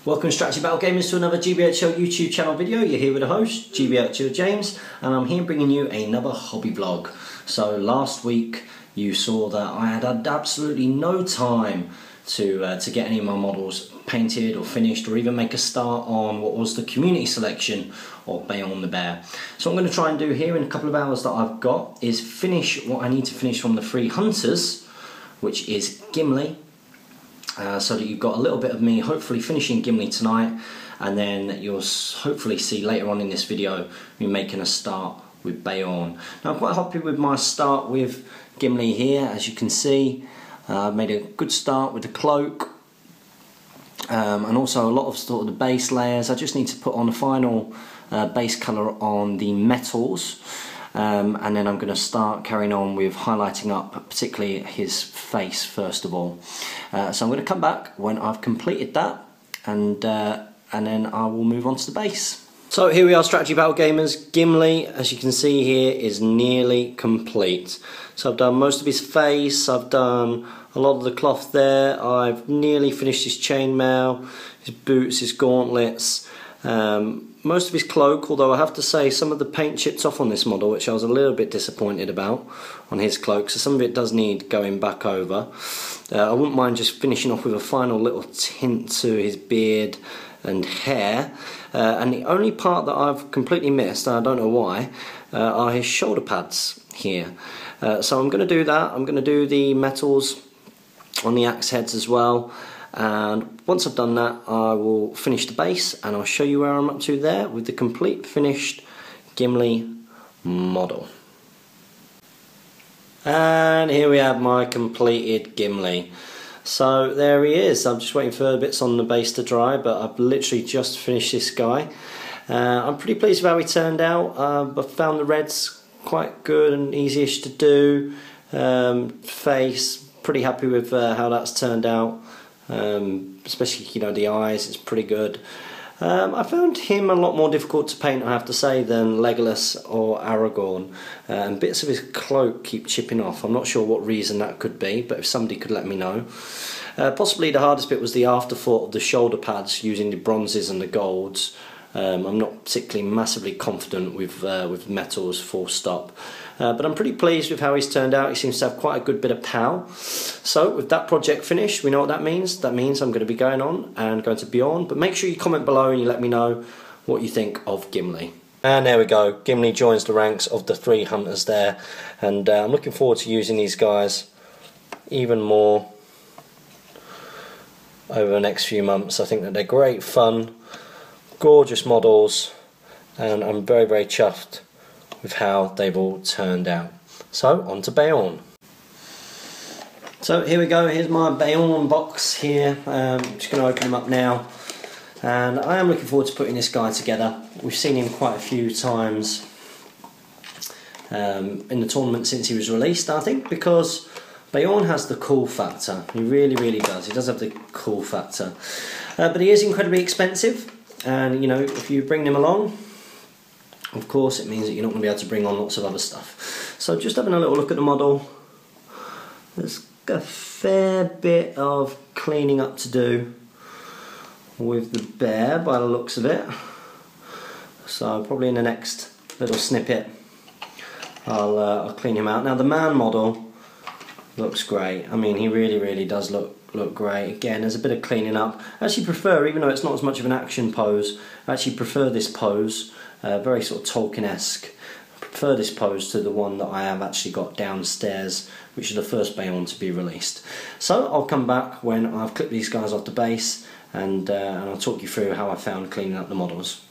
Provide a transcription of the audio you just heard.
Welcome Strategy Battle Gamers to another GBHL YouTube channel video. You're here with the host, GBHL James, and I'm here bringing you another hobby vlog. So last week you saw that I had absolutely no time to get any of my models painted or finished or even make a start on what was the community selection of Beorn and Bear. So what I'm going to try and do here in a couple of hours that I've got is finish what I need to finish from the three hunters, which is Gimli. So that you've got a little bit of me hopefully finishing Gimli tonight, and then you'll hopefully see later on in this video me making a start with Beorn. Now I'm quite happy with my start with Gimli here. As you can see, I've made a good start with the cloak, and also a lot of sort of the base layers. I just need to put on a final base colour on the metals. And then I'm going to start carrying on with highlighting up particularly his face first of all. So I'm going to come back when I've completed that, and then I will move on to the base. So here we are, Strategy Battle Gamers. Gimli, as you can see here, is nearly complete. So I've done most of his face, I've done a lot of the cloth there, I've nearly finished his chainmail, his boots, his gauntlets. Most of his cloak, although I have to say some of the paint chipped off on this model, which I was a little bit disappointed about on his cloak, so some of it does need going back over. I wouldn't mind just finishing off with a final little tint to his beard and hair, and the only part that I've completely missed, and I don't know why, are his shoulder pads here. So I'm going to do that. I'm going to do the metals on the axe heads as well. And once I've done that, I will finish the base and I'll show you where I'm up to there with the complete finished Gimli model. And here we have my completed Gimli. So there he is. I'm just waiting for bits on the base to dry, but I've literally just finished this guy. I'm pretty pleased with how he turned out. I found the reds quite good and easy-ish to do. Face, pretty happy with how that's turned out. Especially, you know, the eyes, it's pretty good. I found him a lot more difficult to paint, I have to say, than Legolas or Aragorn, and bits of his cloak keep chipping off. I'm not sure what reason that could be, but if somebody could let me know. Possibly the hardest bit was the afterthought of the shoulder pads using the bronzes and the golds. I'm not particularly massively confident with metals, full stop. But I'm pretty pleased with how he's turned out. He seems to have quite a good bit of pow. So with that project finished, we know what that means. That means I'm going to be going on and going to Beorn. But make sure you comment below and you let me know what you think of Gimli. And there we go. Gimli joins the ranks of the three hunters there. And I'm looking forward to using these guys even more over the next few months. I think that they're great fun, gorgeous models, and I'm very, very chuffed with how they've all turned out. So on to Beorn. So here we go, here's my Beorn box here. I'm just going to open them up now, and I am looking forward to putting this guy together. We've seen him quite a few times in the tournament since he was released, I think, because Beorn has the cool factor. He really, really does. He does have the cool factor. But he is incredibly expensive, and you know, if you bring them along, of course it means that you're not going to be able to bring on lots of other stuff. So just having a little look at the model, there's a fair bit of cleaning up to do with the bear by the looks of it. So probably in the next little snippet I'll clean him out. Now the man model looks great. I mean, he really, really does look great. Again, there's a bit of cleaning up. I actually prefer, even though it's not as much of an action pose, I actually prefer this pose. Very sort of Tolkien-esque. I prefer this pose to the one that I have actually got downstairs, which is the first Beorn to be released. So I'll come back when I've clipped these guys off the base, and I'll talk you through how I found cleaning up the models.